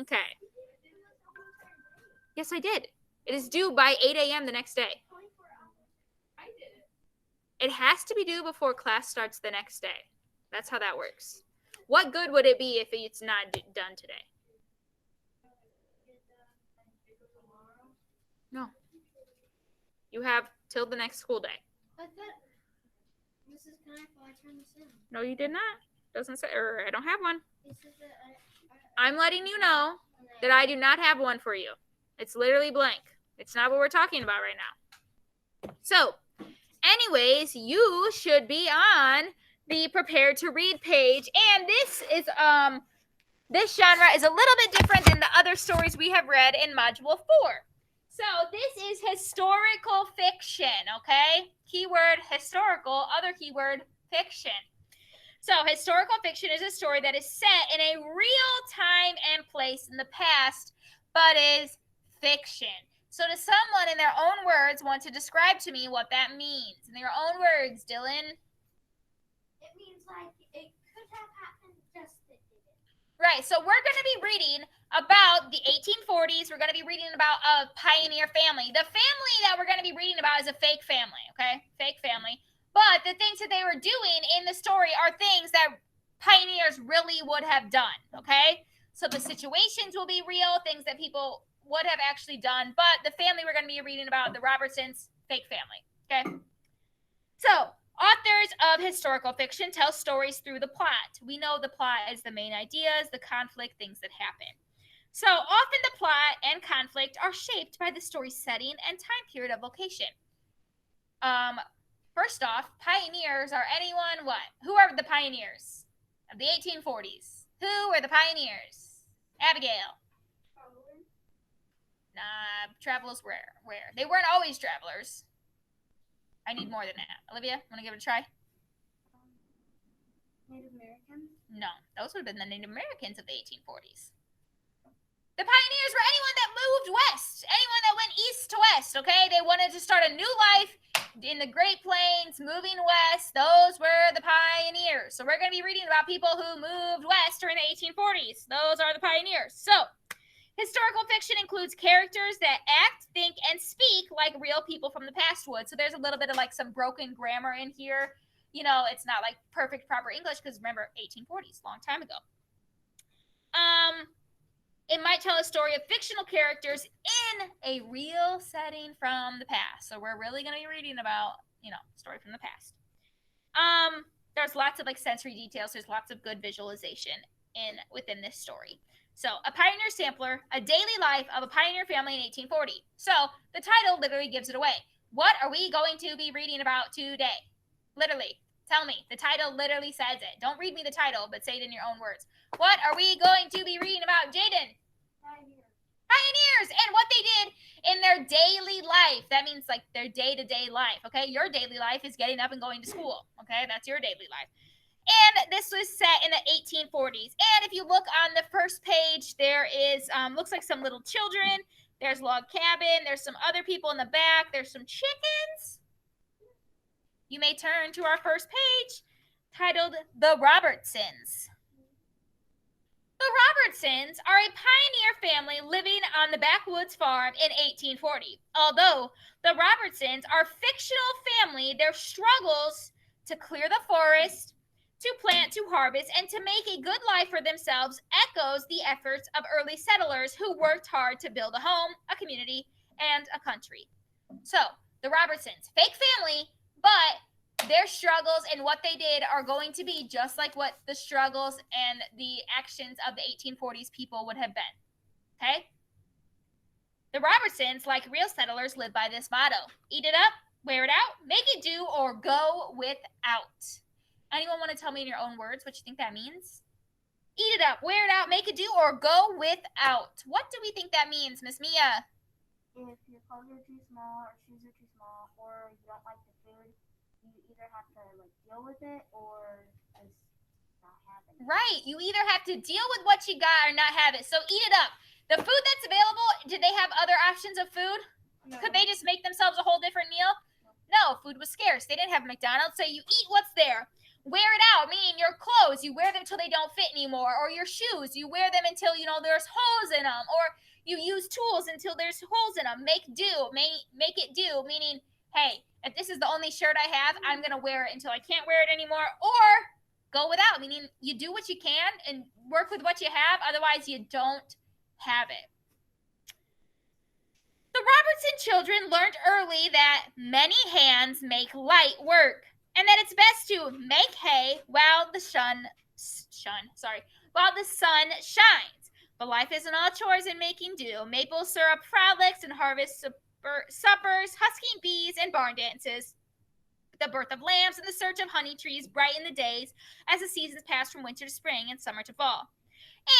Okay. Yes, I did. It is due by 8 a.m. the next day. It has to be due before class starts the next day. That's how that works. What good would it be if it's not done today? No. You have till the next school day. I thought Mrs. Knife, I turned this in. No, you did not. Doesn't say, or I don't have one. It says that I'm letting you know that I do not have one for you. It's literally blank. It's not what we're talking about right now. So, anyways, you should be on the prepared to read page, and this genre is a little bit different than the other stories we have read in module 4. So this is historical fiction, okay? Keyword historical, other keyword fiction. So historical fiction is a story that is set in a real time and place in the past, but is fiction. So does someone in their own words want to describe to me what that means? In their own words, Dylan? it means like it could have happened just that it didn't. Right, so we're going to be reading about the 1840s. We're going to be reading about a pioneer family. The family that we're going to be reading about is a fake family, okay? Fake family. But the things that they were doing in the story are things that pioneers really would have done, okay? So the situations will be real, things that people would have actually done. But the family we're going to be reading about, the Robertsons, fake family, okay? So authors of historical fiction tell stories through the plot. We know the plot is the main ideas, the conflict, things that happen. So often the plot and conflict are shaped by the story's setting and time period of location. First off, pioneers are anyone what? Who are the pioneers of the 1840s? Who were the pioneers? Abigail. Nah, travelers were where? They weren't always travelers. I need more than that. Olivia, want to give it a try? Native Americans? No, those would have been the Native Americans of the 1840s. The pioneers were anyone that moved west, anyone that went east to west, okay? They wanted to start a new life in the Great Plains, moving west. Those were the pioneers. So we're going to be reading about people who moved west during the 1840s. Those are the pioneers. So historical fiction includes characters that act, think, and speak like real people from the past would. So there's a little bit of like some broken grammar in here. You know, it's not like perfect, proper English because remember, 1840s, long time ago. It might tell a story of fictional characters in a real setting from the past. So we're really going to be reading about, story from the past. There's lots of like sensory details. There's lots of good visualization within this story. So a pioneer sampler, a daily life of a pioneer family in 1840. So the title literally gives it away. What are we going to be reading about today? Literally, tell me. The title literally says it. Don't read me the title, but say it in your own words. What are we going to be reading about, Jaden? Pioneers and what they did in their daily life. That means like their day-to-day life, okay? Your daily life is getting up and going to school, okay? That's your daily life. And this was set in the 1840s. And if you look on the first page, there is, looks like some little children. There's log cabin. There's some other people in the back. There's some chickens. You may turn to our first page titled The Robertsons. The Robertsons are a pioneer family living on the backwoods farm in 1840. Although the Robertsons are a fictional family, their struggles to clear the forest, to plant, to harvest, and to make a good life for themselves echoes the efforts of early settlers who worked hard to build a home, a community, and a country. So, the Robertsons, fake family, but their struggles and what they did are going to be just like what the struggles and the actions of the 1840s people would have been. Okay? The Robertsons, like real settlers, live by this motto. Eat it up, wear it out, make it do, or go without. Anyone want to tell me in your own words what you think that means? Eat it up, wear it out, make it do, or go without. What do we think that means, Miss Mia? If your clothes are too small or shoes are too small or you don't like the food, you either have to like deal with it or just not have it. Right. You either have to deal with what you got or not have it. So eat it up. The food that's available, did they have other options of food? No. Could they just make themselves a whole different meal? No, food was scarce. They didn't have McDonald's, so you eat what's there. wear it out, meaning your clothes, you wear them till they don't fit anymore, or your shoes, you wear them until, there's holes in them, or you use tools until there's holes in them. Make do, make it do, meaning, hey, if this is the only shirt I have, I'm going to wear it until I can't wear it anymore, or go without, meaning you do what you can and work with what you have, otherwise you don't have it. The Robertson children learned early that many hands make light work, and that it's best to make hay while the sun shines. But life isn't all chores and making do. Maple syrup frolics and harvest suppers, husking bees and barn dances. The birth of lambs and the search of honey trees brighten the days as the seasons pass from winter to spring and summer to fall.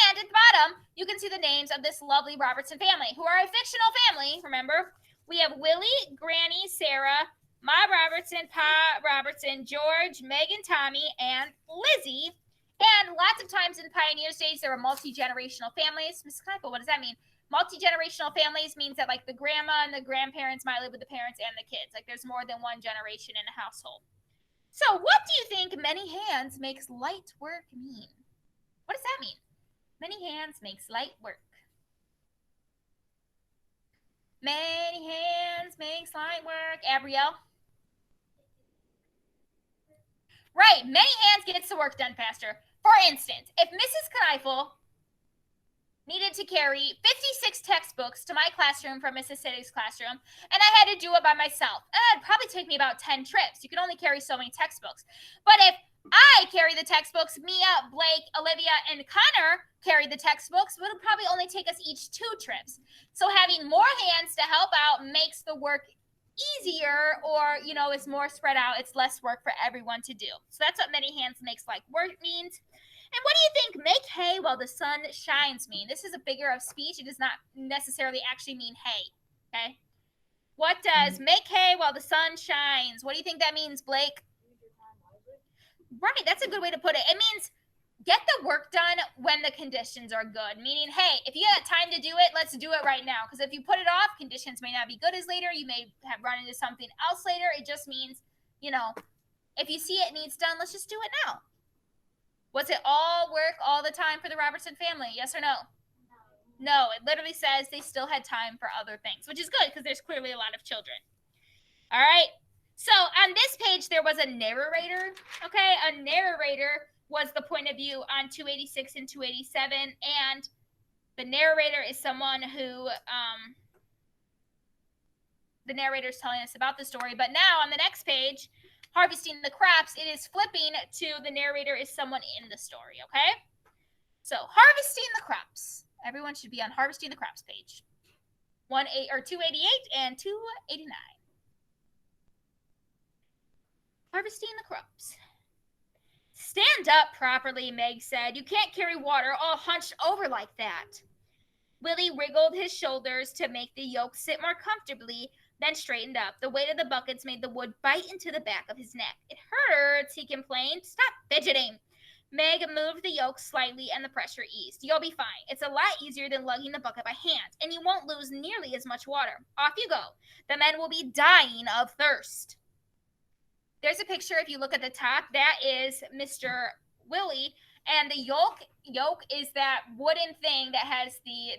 And at the bottom, you can see the names of this lovely Robertson family, who are a fictional family, remember? We have Willie, Granny, Sarah, Ma Robertson, Pa Robertson, George, Megan, Tommy, and Lizzie. And lots of times in Pioneers Days, there were multi-generational families. Miss Kneifel, what does that mean? Multi-generational families means that, like, the grandma and the grandparents might live with the parents and the kids. Like, there's more than one generation in a household. So what do you think many hands makes light work mean? What does that mean? Many hands makes light work. Many hands makes light work. Abrielle? Right, many hands gets the work done faster. For instance, if Mrs. Kneifel needed to carry 56 textbooks to my classroom from Mrs. City's classroom, and I had to do it by myself, it'd probably take me about 10 trips. You can only carry so many textbooks. But if I carry the textbooks, Mia, Blake, Olivia, and Connor carry the textbooks, it'll probably only take us each 2 trips. So having more hands to help out makes the work easier, or, it's more spread out. It's less work for everyone to do. So that's what many hands makes like work means. And what do you think make hay while the sun shines mean? This is a figure of speech. It does not necessarily actually mean hay. Okay? What does make hay while the sun shines? What do you think that means, Blake? Right, that's a good way to put it. It means get the work done when the conditions are good. Meaning, hey, if you got time to do it, let's do it right now. Because if you put it off, conditions may not be good as later. You may have run into something else later. It just means, if you see it needs done, let's just do it now. Was it all work all the time for the Robertson family? Yes or no? No, it literally says they still had time for other things, which is good because there's clearly a lot of children. All right. So on this page, there was a narrator. Okay, a narrator was the point of view on 286 and 287, and the narrator is someone who the narrator is telling us about the story. But now on the next page, harvesting the crops, it is flipping to the narrator is someone in the story. Okay, so harvesting the crops. Everyone should be on harvesting the crops page 288 and 289. Harvesting the crops. Stand up properly, Meg said. You can't carry water all hunched over like that. Willie wriggled his shoulders to make the yoke sit more comfortably, then straightened up. The weight of the buckets made the wood bite into the back of his neck. It hurts, he complained. Stop fidgeting. Meg moved the yoke slightly and the pressure eased. You'll be fine. It's a lot easier than lugging the bucket by hand, and you won't lose nearly as much water. Off you go. The men will be dying of thirst. There's a picture, if you look at the top, that is Mr. Willie, and the yoke is that wooden thing that has the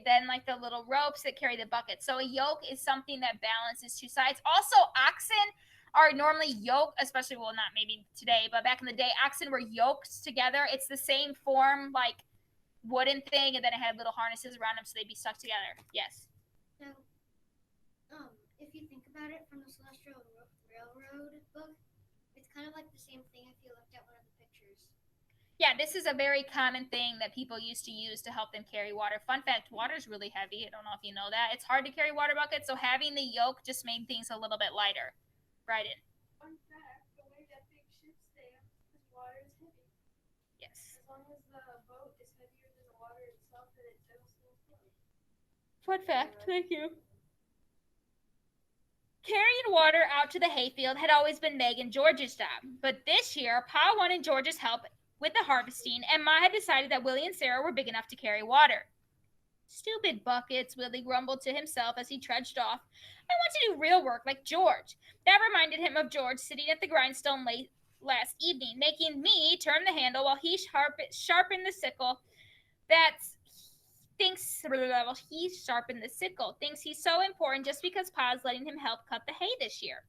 little ropes that carry the bucket. So a yoke is something that balances 2 sides. Also, oxen are normally yoked, especially, well, not maybe today, but back in the day, oxen were yoked together. It's the same form, like wooden thing, and then it had little harnesses around them so they'd be stuck together. Yes? So, if you think about it from the Celestial Railroad book, it's kind of like the same thing if you looked at one of the pictures. Yeah, this is a very common thing that people used to use to help them carry water. Fun fact, water is really heavy. I don't know if you know that. It's hard to carry water buckets, so having the yoke just made things a little bit lighter. Right in. Fun fact, the way that big ships sail, because water is heavy. Yes. As long as the boat is heavier than the water itself, then it still float. Fun fact, thank you. Carrying water out to the hayfield had always been Meg and George's job, but this year, Pa wanted George's help with the harvesting, and Ma had decided that Willie and Sarah were big enough to carry water. Stupid buckets, Willie grumbled to himself as he trudged off. I want to do real work like George. That reminded him of George sitting at the grindstone last evening, making me turn the handle while he sharpened the sickle. That's thinks well, he sharpened the sickle. Thinks he's so important just because Pa's letting him help cut the hay this year.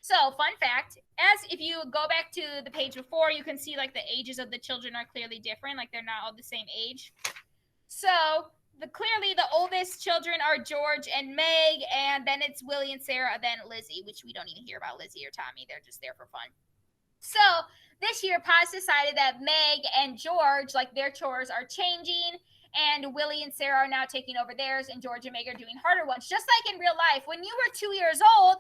So, fun fact, as if you go back to the page before, you can see like the ages of the children are clearly different, like they're not all the same age. So, clearly the oldest children are George and Meg, and then it's Willie and Sarah, then Lizzie, which we don't even hear about Lizzie or Tommy. They're just there for fun. So, this year Pa's decided that Meg and George, like their chores are changing, and Willie and Sarah are now taking over theirs, and George and Meg are doing harder ones. Just like in real life, when you were 2 years old,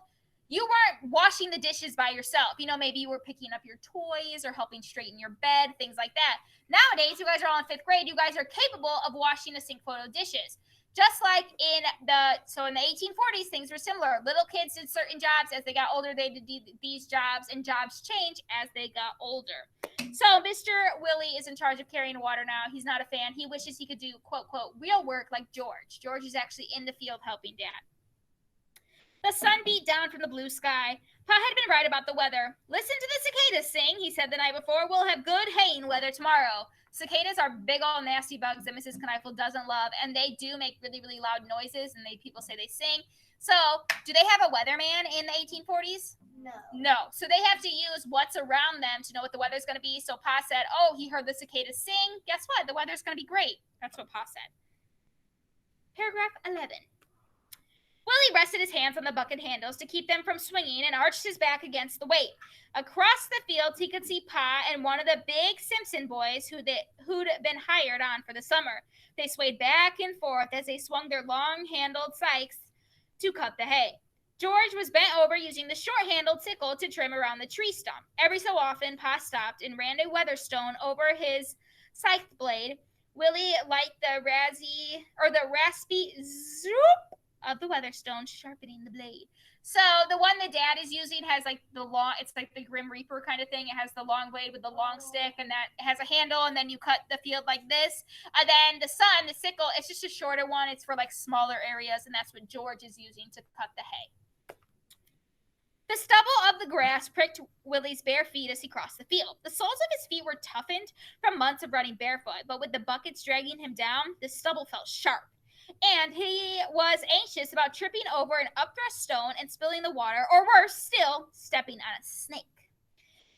you weren't washing the dishes by yourself. You know, maybe you were picking up your toys or helping straighten your bed, things like that. Nowadays, you guys are all in 5th grade. You guys are capable of washing a sink full of dishes. Just like in the 1840s, things were similar. Little kids did certain jobs. As they got older, they did these jobs, and jobs change as they got older. So Mr. Willie is in charge of carrying water now. He's not a fan. He wishes he could do, quote, quote, real work like George. George is actually in the field helping Dad. The sun beat down from the blue sky. Pa had been right about the weather. Listen to the cicadas sing, he said the night before. We'll have good haying weather tomorrow. Cicadas are big old nasty bugs that Mrs. Kneifel doesn't love, and they do make really, really loud noises, and people say they sing. So, do they have a weatherman in the 1840s? No. No. So they have to use what's around them to know what the weather's going to be. So Pa said, oh, he heard the cicadas sing. Guess what? The weather's going to be great. That's what Pa said. Paragraph 11. Willie rested his hands on the bucket handles to keep them from swinging and arched his back against the weight. Across the field, he could see Pa and one of the big Simpson boys who'd been hired on for the summer. They swayed back and forth as they swung their long-handled scythes to cut the hay. George was bent over using the short-handled sickle to trim around the tree stump. Every so often, Pa stopped and ran a weatherstone over his scythe blade. Willie liked the raspy zoop of the weatherstone sharpening the blade. So the one that Dad is using has like it's like the Grim Reaper kind of thing. It has the long blade with the long stick, and that has a handle, and then you cut the field like this. And then the sickle, it's just a shorter one. It's for like smaller areas, and that's what George is using to cut the hay. The stubble of the grass pricked Willie's bare feet as he crossed the field. The soles of his feet were toughened from months of running barefoot, but with the buckets dragging him down, the stubble felt sharp. And he was anxious about tripping over an upthrust stone and spilling the water, or worse still, stepping on a snake.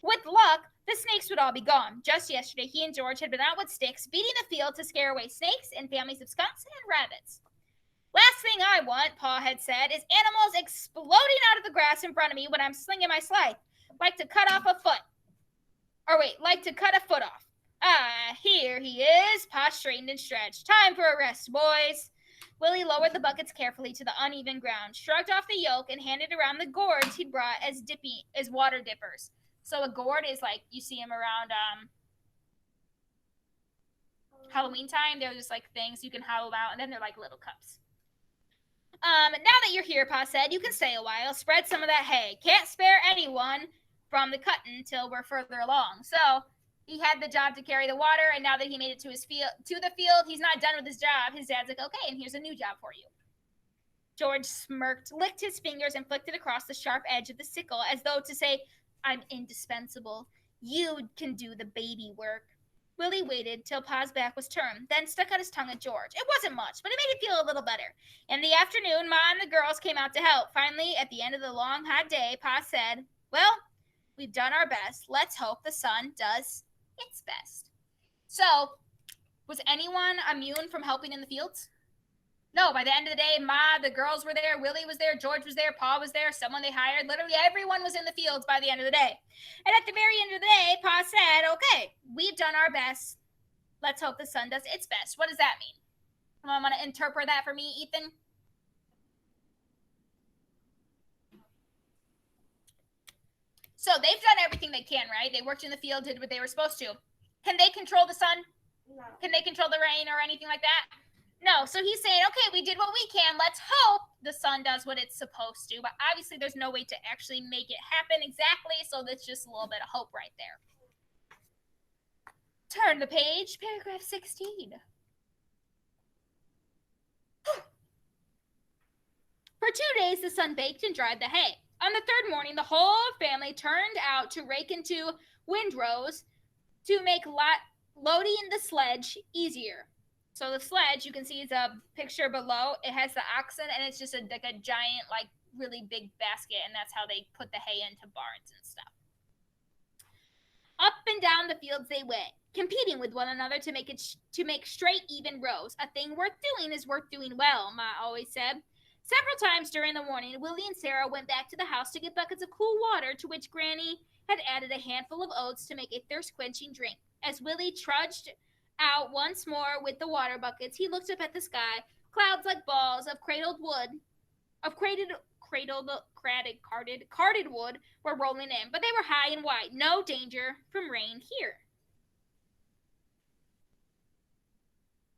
With luck, the snakes would all be gone. Just yesterday, he and George had been out with sticks, beating the field to scare away snakes and families of skunks and rabbits. Last thing I want, Pa had said, is animals exploding out of the grass in front of me when I'm slinging my scythe. Like to cut a foot off. Ah, here he is. Pa straightened and stretched. Time for a rest, boys. Willie lowered the buckets carefully to the uneven ground, shrugged off the yoke, and handed around the gourds he'd brought as water dippers. So a gourd is like, you see them around Halloween time. They're just like things you can hollow out, and then they're like little cups. Now that you're here, Pa said, you can stay a while. Spread some of that hay. Can't spare anyone from the cutting till we're further along. So he had the job to carry the water, and now that he made it to the field, he's not done with his job. His dad's like, okay, and here's a new job for you. George smirked, licked his fingers, and flicked it across the sharp edge of the sickle, as though to say, I'm indispensable. You can do the baby work. Willie waited till Pa's back was turned, then stuck out his tongue at George. It wasn't much, but it made him feel a little better. In the afternoon, Ma and the girls came out to help. Finally, at the end of the long, hot day, Pa said, well, we've done our best. Let's hope the sun does its best. So, was anyone immune from helping in the fields? No, by the end of the day, Ma, the girls were there, Willie was there, George was there, Pa was there, someone they hired. Literally everyone was in the fields by the end of the day. And at the very end of the day, Pa said, okay, we've done our best. Let's hope the sun does its best. What does that mean? I'm going to interpret that for me, Ethan. So they've done everything they can, right? They worked in the field, did what they were supposed to. Can they control the sun? No. Can they control the rain or anything like that? No. So he's saying, okay, we did what we can. Let's hope the sun does what it's supposed to. But obviously there's no way to actually make it happen exactly. So that's just a little bit of hope right there. Turn the page, paragraph 16. For 2 days, the sun baked and dried the hay. On the third morning, the whole family turned out to rake into windrows to make loading the sledge easier. So the sledge, you can see is a picture below. It has the oxen, and it's just like a giant, like really big basket, and that's how they put the hay into barns and stuff. Up and down the fields they went, competing with one another to make straight, even rows. A thing worth doing is worth doing well, Ma always said. Several times during the morning, Willie and Sarah went back to the house to get buckets of cool water, to which Granny had added a handful of oats to make a thirst-quenching drink. As Willie trudged out once more with the water buckets, he looked up at the sky. Clouds like balls of cradled carded wood were rolling in, but they were high and wide. No danger from rain here.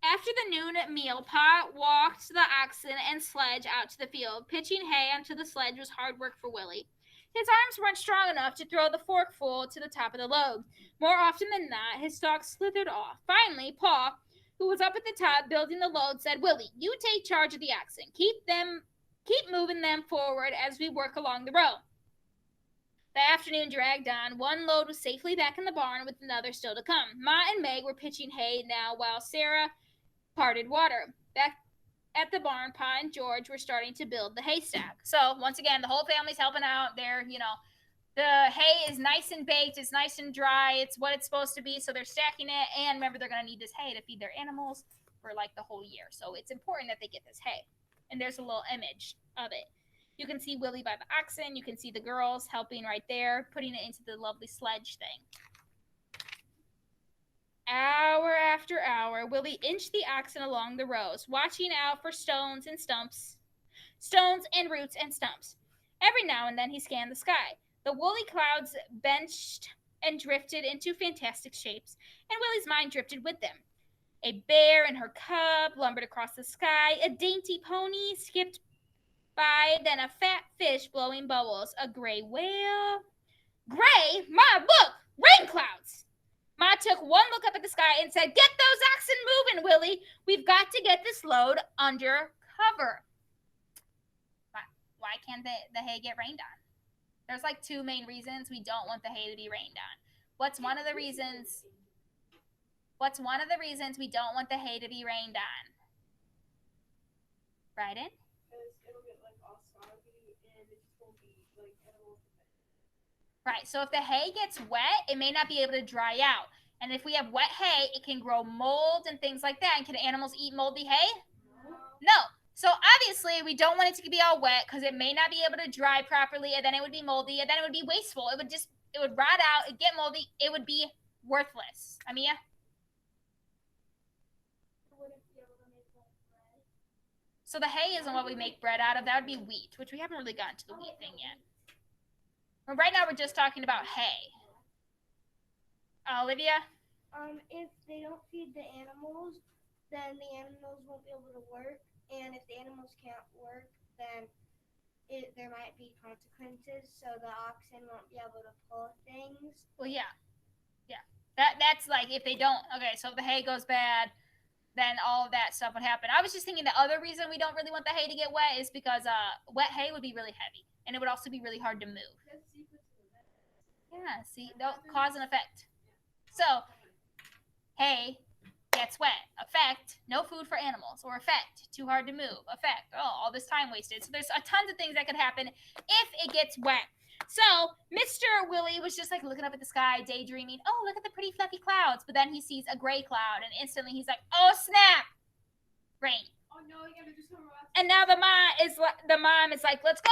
After the noon meal, Pa walked the oxen and sledge out to the field. Pitching hay onto the sledge was hard work for Willie. His arms weren't strong enough to throw the forkful to the top of the load. More often than not, his stalks slithered off. Finally, Pa, who was up at the top building the load, said, "Willie, you take charge of the oxen. Keep moving them forward as we work along the row." The afternoon dragged on. One load was safely back in the barn, with another still to come. Ma and Meg were pitching hay now, while Sarah parted water. Back at the barn, Pa and George were starting to build the haystack. So once again, the whole family's helping out. They're, the hay is nice and baked. It's nice and dry. It's what it's supposed to be. So they're stacking it. And remember, they're going to need this hay to feed their animals for like the whole year. So it's important that they get this hay. And there's a little image of it. You can see Willie by the oxen. You can see the girls helping right there, putting it into the lovely sledge thing. Hour after hour, Willie inched the oxen along the rows, watching out for stones and roots and stumps. Every now and then he scanned the sky. The woolly clouds benched and drifted into fantastic shapes, and Willie's mind drifted with them. A bear and her cub lumbered across the sky. A dainty pony skipped by, then a fat fish blowing bubbles. A gray whale. Gray? Ma, look! Rain clouds! Ma took one look up at the sky and said, "Get those oxen moving, Willie. We've got to get this load under cover." Why can't the hay get rained on? There's like two main reasons we don't want the hay to be rained on. What's one of the reasons we don't want the hay to be rained on? Bryden? Because it'll get like all soggy and it just won't be like edible. Right, so if the hay gets wet, it may not be able to dry out. And if we have wet hay, it can grow mold and things like that. And can animals eat moldy hay? No. So obviously, we don't want it to be all wet because it may not be able to dry properly, and then it would be moldy, and then it would be wasteful. It would rot out, it'd get moldy, it would be worthless. Amia? So the hay isn't what we make bread out of. That would be wheat, which we haven't really gotten to the wheat thing yet. But right now, we're just talking about hay. Olivia? If they don't feed the animals, then the animals won't be able to work. And if the animals can't work, then there might be consequences. So the oxen won't be able to pull things. Well, yeah. That's like if they don't. Okay, so if the hay goes bad, then all of that stuff would happen. I was just thinking the other reason we don't really want the hay to get wet is because wet hay would be really heavy, and it would also be really hard to move. Yeah, see, cause and effect. So, hay gets wet. Effect, no food for animals. Or effect, too hard to move. Effect, all this time wasted. So there's a tons of things that could happen if it gets wet. So Mr. Willie was just like looking up at the sky, daydreaming. Oh, look at the pretty fluffy clouds. But then he sees a gray cloud, and instantly he's like, oh, snap! Rain. Oh no, you gotta do some rocks. And now the mom is like, let's go,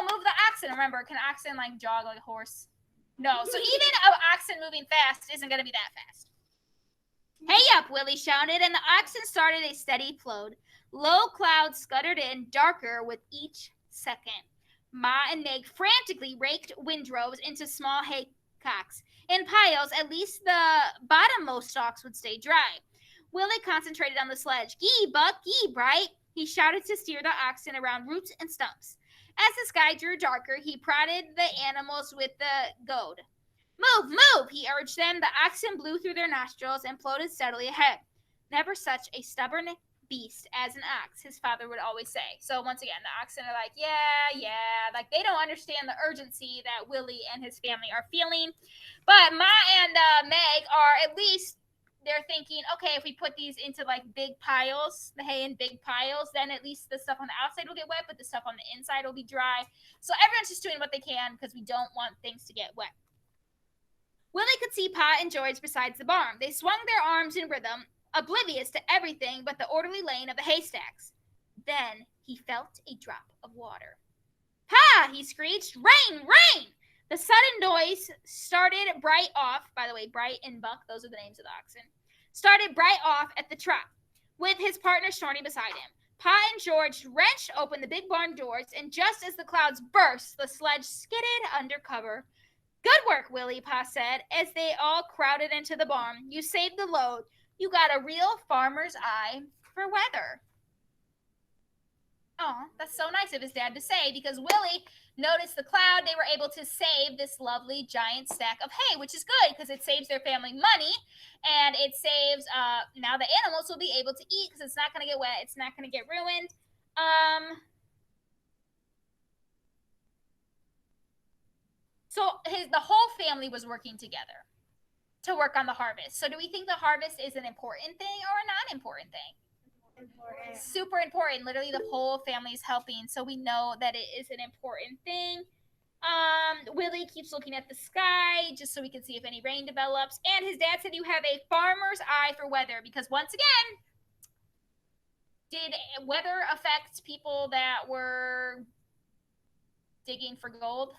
move the oxen. Remember, can oxen like jog like a horse? No. So even an oxen moving fast isn't going to be that fast. Hey up, Willie shouted, and the oxen started a steady float. Low clouds scuttered in, darker with each second. Ma and Meg frantically raked windrows into small haycocks. In piles, at least the bottommost stalks would stay dry. Willie concentrated on the sledge. Gee, Buck, gee, Bright, he shouted to steer the oxen around roots and stumps. As the sky grew darker, he prodded the animals with the goad. Move, move, he urged them. The oxen blew through their nostrils and floated steadily ahead. Never such a stubborn beast as an ox, his father would always say. So once again, the oxen are like, yeah, like they don't understand the urgency that Willie and his family are feeling. But Ma and Meg are at least they're thinking, okay, if we put these into like big piles, the hay in big piles, then at least the stuff on the outside will get wet, but the stuff on the inside will be dry. So everyone's just doing what they can because we don't want things to get wet. Willie could see Pa and George beside the barn. They swung their arms in rhythm, oblivious to everything but the orderly laying of the haystacks. Then he felt a drop of water. Pa! He screeched. Rain! Rain! The sudden noise started Bright off. By the way, Bright and Buck, those are the names of the oxen. Started Bright off at the trot, with his partner snorting beside him. Pa and George wrenched open the big barn doors, and just as the clouds burst, the sledge skidded under cover. Good work, Willie, Pa said, as they all crowded into the barn. You saved the load. You got a real farmer's eye for weather. Oh, that's so nice of his dad to say, because Willie noticed the cloud. They were able to save this lovely giant stack of hay, which is good because it saves their family money, and it saves, now the animals will be able to eat because it's not going to get wet. It's not going to get ruined. So the whole family was working together to work on the harvest. So do we think the harvest is an important thing or a non-important thing? Important. Super important. Literally the whole family is helping. So we know that it is an important thing. Willie keeps looking at the sky just so we can see if any rain develops. And his dad said you have a farmer's eye for weather because once again, did weather affect people that were digging for gold?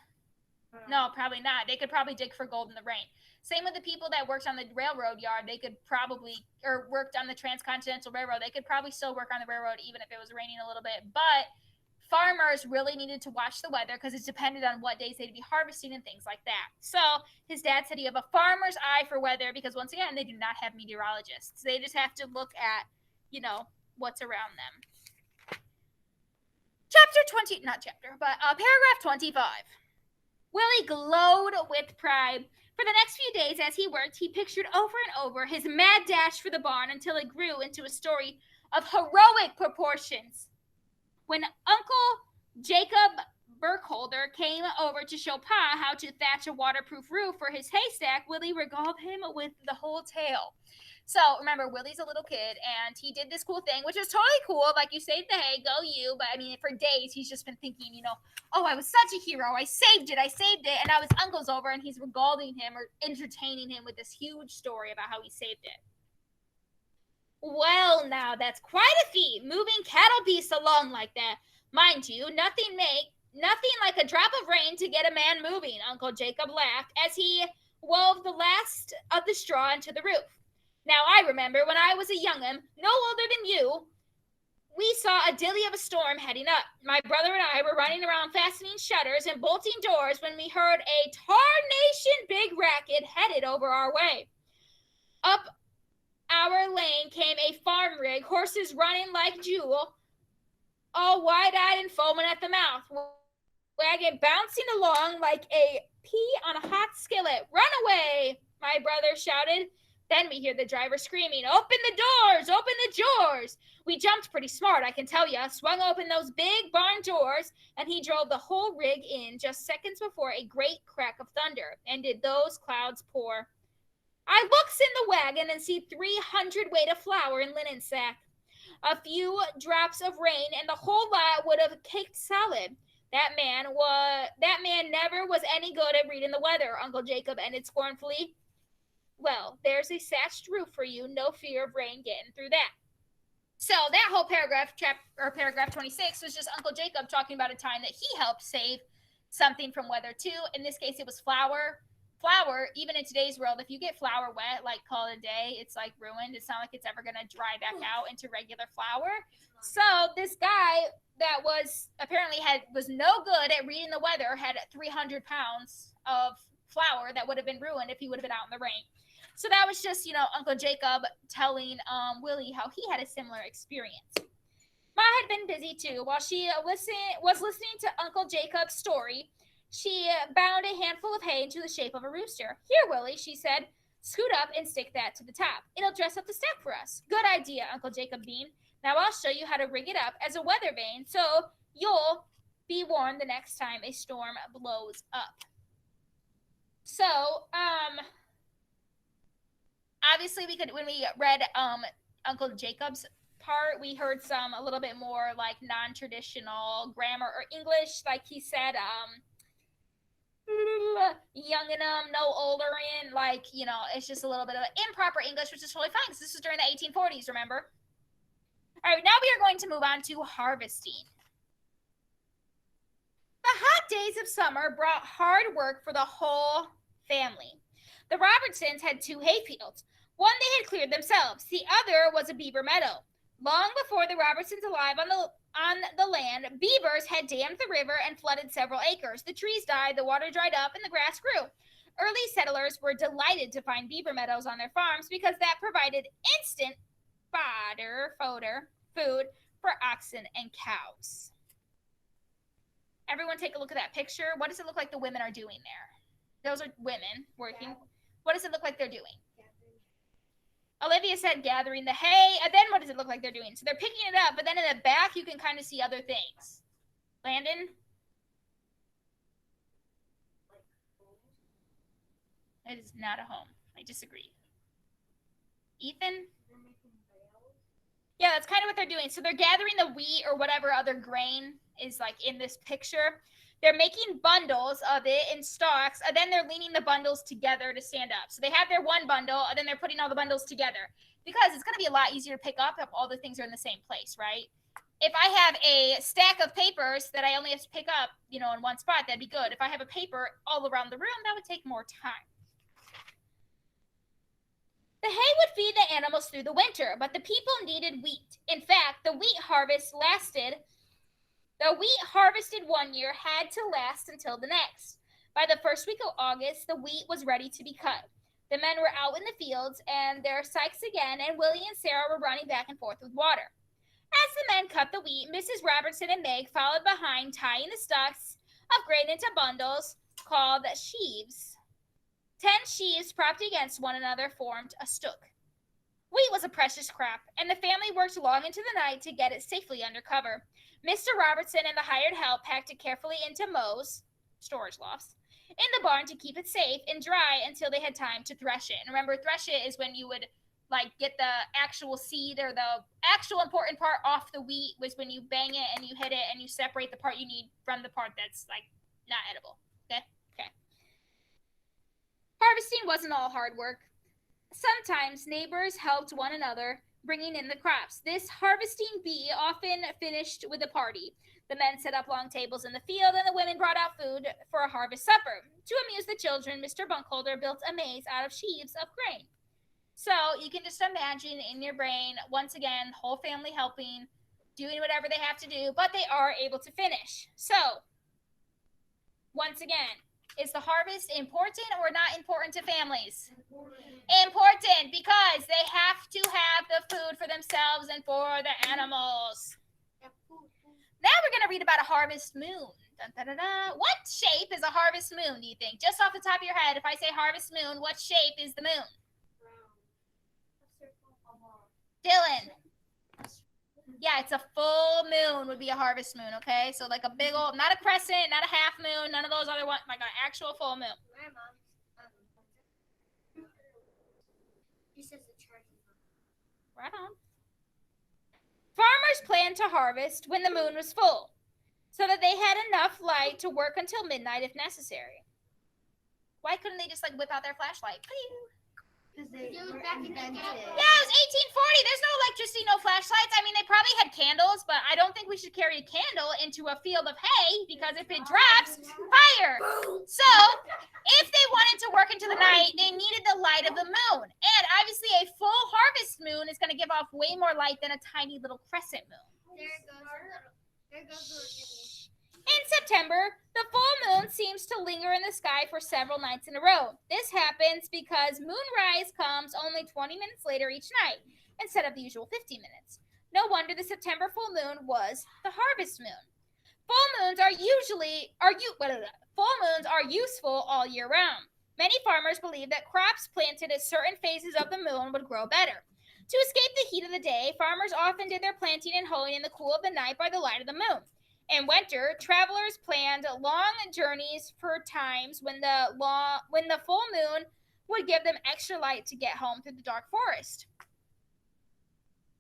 No, probably not. They could probably dig for gold in the rain. Same with the people that worked on the railroad yard. They could probably, or worked on the transcontinental railroad. They could probably still work on the railroad even if it was raining a little bit. But farmers really needed to watch the weather because it depended on what days they'd be harvesting and things like that. So his dad said you have a farmer's eye for weather because once again, they do not have meteorologists. They just have to look at, what's around them. Paragraph 25. Willie glowed with pride. For the next few days as he worked, he pictured over and over his mad dash for the barn until it grew into a story of heroic proportions. When Uncle Jacob Burkholder came over to show Pa how to thatch a waterproof roof for his haystack, Willie regaled him with the whole tale. So remember, Willie's a little kid, and he did this cool thing, which is totally cool. Like, you saved the hay, go you. But, I mean, for days, he's just been thinking, oh, I was such a hero. I saved it. And now his uncle's over, and he's regaling him or entertaining him with this huge story about how he saved it. Well, now, that's quite a feat, moving cattle beasts along like that. Mind you, nothing like a drop of rain to get a man moving, Uncle Jacob laughed as he wove the last of the straw into the roof. Now, I remember when I was a young'un, no older than you, we saw a dilly of a storm heading up. My brother and I were running around fastening shutters and bolting doors when we heard a tarnation big racket headed over our way. Up our lane came a farm rig, horses running like Jewel, all wide-eyed and foaming at the mouth, wagon bouncing along like a pea on a hot skillet. Run away, my brother shouted. Then we hear the driver screaming, open the doors, open the doors. We jumped pretty smart, I can tell ya, swung open those big barn doors, and he drove the whole rig in just seconds before a great crack of thunder. And did those clouds pour. I looks in the wagon and see 300 weight of flour in linen sack. A few drops of rain, and the whole lot would have caked solid. That man never was any good at reading the weather, Uncle Jacob ended scornfully. Well, there's a thatched roof for you. No fear of rain getting through that. So that whole paragraph 26 was just Uncle Jacob talking about a time that he helped save something from weather too. In this case, it was flour. Flour, even in today's world, if you get flour wet, like call it a day, it's like ruined. It's not like it's ever going to dry back out into regular flour. So this guy that was no good at reading the weather had 300 pounds of flour that would have been ruined if he would have been out in the rain. So that was just, Uncle Jacob telling Willie how he had a similar experience. Ma had been busy too. While she was listening to Uncle Jacob's story, she bound a handful of hay into the shape of a rooster. Here, Willie, she said, scoot up and stick that to the top. It'll dress up the stack for us. Good idea, Uncle Jacob beamed. Now I'll show you how to rig it up as a weather vane so you'll be warned the next time a storm blows up. So, obviously when we read Uncle Jacob's part, we heard a little bit more like non-traditional grammar or English, like he said, young in no older in, like, it's just a little bit of improper English, which is totally fine because this was during the 1840s, remember? All right, now we are going to move on to harvesting. The hot days of summer brought hard work for the whole family. The Robertsons had 2 hayfields. One they had cleared themselves. The other was a beaver meadow. Long before the Robertsons arrived on the land, beavers had dammed the river and flooded several acres. The trees died, the water dried up, and the grass grew. Early settlers were delighted to find beaver meadows on their farms because that provided instant food for oxen and cows. Everyone take a look at that picture. What does it look like the women are doing there? Those are women working. What does it look like they're doing? Olivia said gathering the hay, and then what does it look like they're doing? So they're picking it up, but then in the back you can kind of see other things. Landon? It is not a home. I disagree. Ethan? Yeah, that's kind of what they're doing. So they're gathering the wheat or whatever other grain is like in this picture. They're making bundles of it in stalks, and then they're leaning the bundles together to stand up. So they have their one bundle, and then they're putting all the bundles together because it's going to be a lot easier to pick up if all the things are in the same place, right? If I have a stack of papers that I only have to pick up, in one spot, that'd be good. If I have a paper all around the room, that would take more time. The hay would feed the animals through the winter, but the people needed wheat. In fact, the wheat harvested one year had to last until the next. By the first week of August, the wheat was ready to be cut. The men were out in the fields, and there Sykes again and Willie and Sarah were running back and forth with water. As the men cut the wheat, Mrs. Robertson and Meg followed behind, tying the stalks of grain into bundles called sheaves. 10 sheaves propped against one another formed a stook. Wheat was a precious crop, and the family worked long into the night to get it safely under cover. Mr. Robertson and the hired help packed it carefully into mows, storage lofts, in the barn to keep it safe and dry until they had time to thresh it. And remember, thresh it is when you would get the actual seed or the actual important part off the wheat, was when you bang it and you hit it and you separate the part you need from the part that's not edible. Okay. Harvesting wasn't all hard work. Sometimes neighbors helped one another, bringing in the crops. This harvesting bee often finished with a party. The men set up long tables in the field, and the women brought out food for a harvest supper. To amuse the children, Mr. Bunkholder built a maze out of sheaves of grain. So you can just imagine in your brain, once again, whole family helping, doing whatever they have to do, but they are able to finish. So, once again, is the harvest important or not important to families? Important, because they have to have the food for themselves and for the animals. Now we're going to read about a harvest moon. Dun, dun, dun, dun. What shape is a harvest moon, do you think? Just off the top of your head, if I say harvest moon, what shape is the moon? Dylan. Yeah, it's a full moon would be a harvest moon, okay? So like a big old, not a crescent, not a half moon, none of those other ones, like an actual full moon. My mom, she says the chart is Right on. Farmers planned to harvest when the moon was full, so that they had enough light to work until midnight if necessary. Why couldn't they just whip out their flashlight? because they were invented. Yeah, it was 1840. There's no electricity, no flashlights. I mean, they probably had candles, but I don't think we should carry a candle into a field of hay because if it drops, fire. So, if they wanted to work into the night, they needed the light of the moon. And obviously, a full harvest moon is going to give off way more light than a tiny little crescent moon. There goes the Jimmy. In September, the full moon seems to linger in the sky for several nights in a row. This happens because moonrise comes only 20 minutes later each night, instead of the usual 50 minutes. No wonder the September full moon was the harvest moon. Full moons are useful all year round. Many farmers believe that crops planted at certain phases of the moon would grow better. To escape the heat of the day, farmers often did their planting and hoeing in the cool of the night by the light of the moon. In winter, travelers planned long journeys for times when the full moon would give them extra light to get home through the dark forest.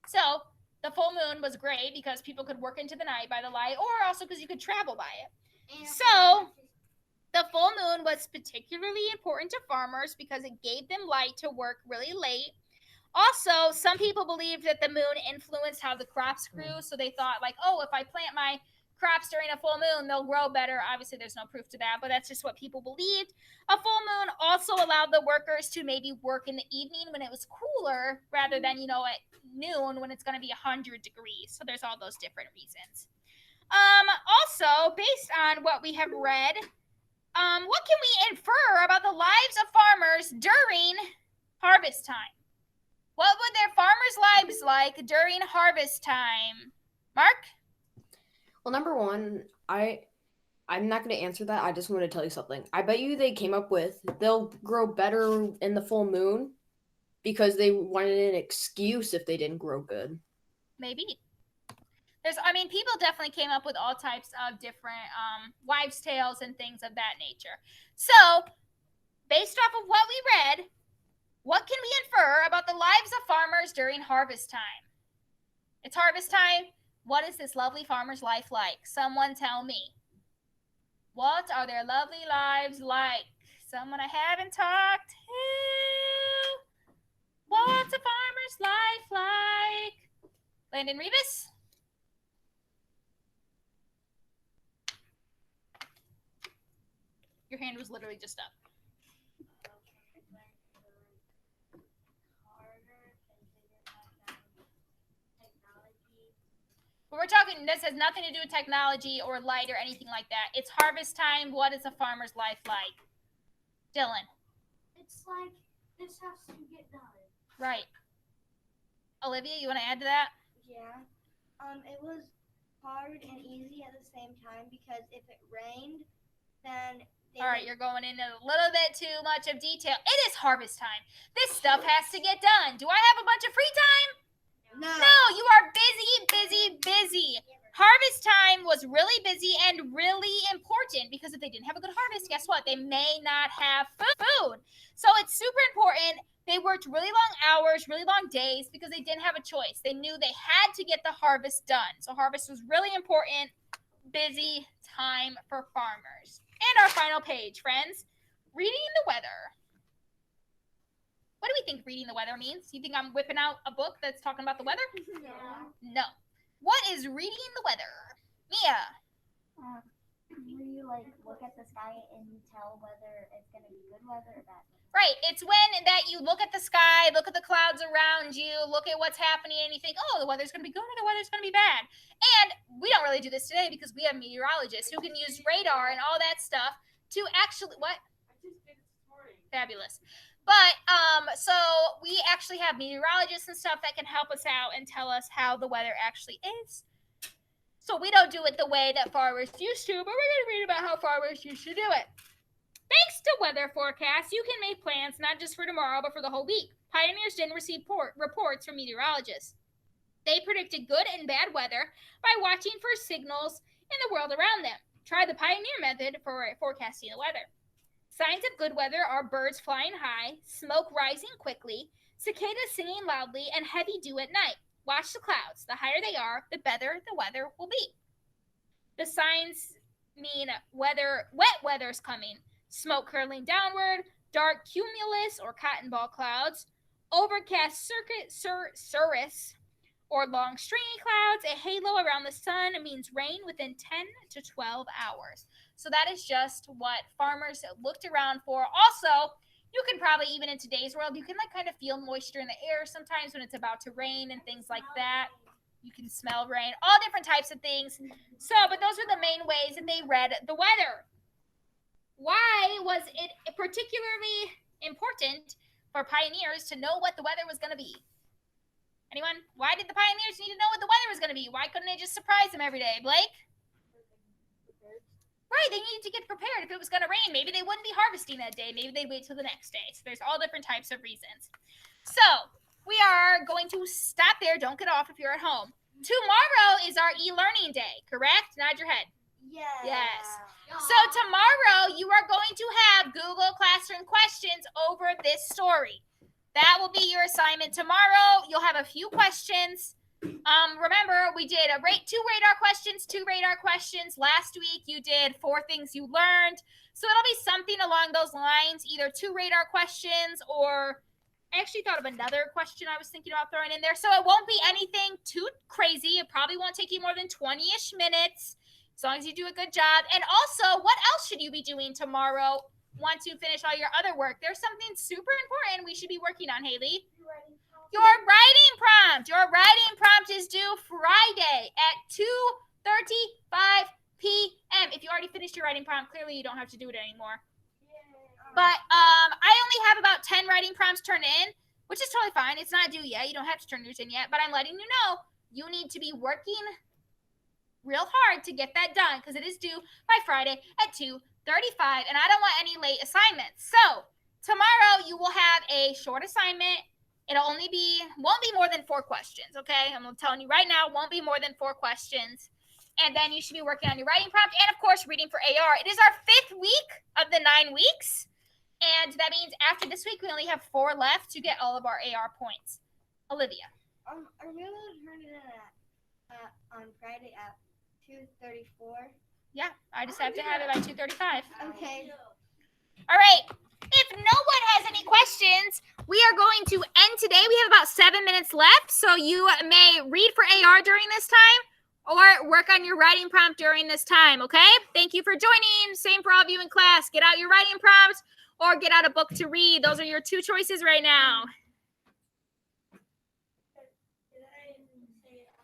So, the full moon was great because people could work into the night by the light, or also because you could travel by it. So, the full moon was particularly important to farmers because it gave them light to work really late. Also, some people believed that the moon influenced how the crops grew, so they thought, like, oh, if I plant my crops during a full moon, they'll grow better. Obviously, there's no proof to that, but that's just what people believed. A full moon also allowed the workers to maybe work in the evening when it was cooler rather than, at noon when it's going to be 100 degrees. So there's all those different reasons. Also, based on what we have read, what can we infer about the lives of farmers during harvest time? What would their farmers' lives like during harvest time? Mark? Well, number one, I'm not going to answer that. I just want to tell you something. I bet you they came up with they'll grow better in the full moon because they wanted an excuse if they didn't grow good. Maybe. People definitely came up with all types of different wives' tales and things of that nature. So, based off of what we read, what can we infer about the lives of farmers during harvest time? It's harvest time. What is this lovely farmer's life like? Someone tell me. What are their lovely lives like? Someone I haven't talked to. What's a farmer's life like? Landon Rivas? Your hand was literally just up. But we're talking, this has nothing to do with technology or light or anything like that. It's harvest time. What is a farmer's life like? Dylan. It's like this has to get done. Right. Olivia, you want to add to that? Yeah. It was hard and easy at the same time because if it rained, then all right, you're going into a little bit too much of detail. It is harvest time. This stuff has to get done. Do I have a bunch of free time? No, you are busy. Harvest time was really busy and really important because if they didn't have a good harvest, guess what? They may not have food. So it's super important. They worked really long hours, really long days because they didn't have a choice. They knew they had to get the harvest done. So harvest was really important. Busy time for farmers. And our final page, friends, reading the weather. What do we think reading the weather means? You think I'm whipping out a book that's talking about the weather? No. What is reading the weather? Mia? You look at the sky and you tell whether it's going to be good weather or bad weather. Right. It's when that you look at the sky, look at the clouds around you, look at what's happening, and you think, oh, the weather's going to be good or the weather's going to be bad. And we don't really do this today because we have meteorologists who can use radar and all that stuff to actually, what? I just did it this morning. Fabulous. But, so we actually have meteorologists and stuff that can help us out and tell us how the weather actually is. So we don't do it the way that farmers used to, but we're going to read about how farmers used to do it. Thanks to weather forecasts, you can make plans not just for tomorrow, but for the whole week. Pioneers didn't receive reports from meteorologists. They predicted good and bad weather by watching for signals in the world around them. Try the pioneer method for forecasting the weather. Signs of good weather are birds flying high, smoke rising quickly, cicadas singing loudly, and heavy dew at night. Watch the clouds. The higher they are, the better the weather will be. The signs mean wet weather's coming. Smoke curling downward, dark cumulus or cotton ball clouds, overcast cirrus or long stringy clouds. A halo around the sun means rain within 10 to 12 hours. So that is just what farmers looked around for. Also, you can probably, even in today's world, you can kind of feel moisture in the air sometimes when it's about to rain and things like that. You can smell rain, all different types of things. So, but those are the main ways that they read the weather. Why was it particularly important for pioneers to know what the weather was going to be? Anyone? Why did the pioneers need to know what the weather was going to be? Why couldn't they just surprise them every day? Blake? Right, they needed to get prepared. If it was going to rain, maybe they wouldn't be harvesting that day. Maybe they'd wait till the next day. So there's all different types of reasons. So we are going to stop there. Don't get off if you're at home. Tomorrow is our e-learning day, correct? Nod your head. Yes. So tomorrow you are going to have Google Classroom questions over this story. That will be your assignment tomorrow. You'll have a few questions. Remember, we did two radar questions. Last week you did 4 things you learned. So it'll be something along those lines, either 2 radar questions, or I actually thought of another question I was thinking about throwing in there. So it won't be anything too crazy. It probably won't take you more than 20-ish minutes, as long as you do a good job. And also, what else should you be doing tomorrow once you finish all your other work? There's something super important we should be working on, Haley. Your writing prompt. Your writing prompt is due Friday at 2:35 p.m. If you already finished your writing prompt, clearly you don't have to do it anymore. But I only have about 10 writing prompts turned in, which is totally fine. It's not due yet. You don't have to turn yours in yet. But I'm letting you know you need to be working real hard to get that done because it is due by Friday at 2:35, and I don't want any late assignments. So tomorrow you will have a short assignment. It'll won't be more than 4 questions, okay? I'm telling you right now, won't be more than 4 questions. And then you should be working on your writing prompt and, of course, reading for AR. It is our 5th week of the 9 weeks. And that means after this week, we only have 4 left to get all of our AR points. Olivia. Are we able to turn it in on Friday at 2:34? Yeah, I just have to have it by 2:35. Okay. All right. If no one has any questions, we are going to end today. We have about 7 minutes left, so you may read for AR during this time or work on your writing prompt during this time, okay? Thank you for joining. Same for all of you in class. Get out your writing prompts or get out a book to read. Those are your 2 choices right now.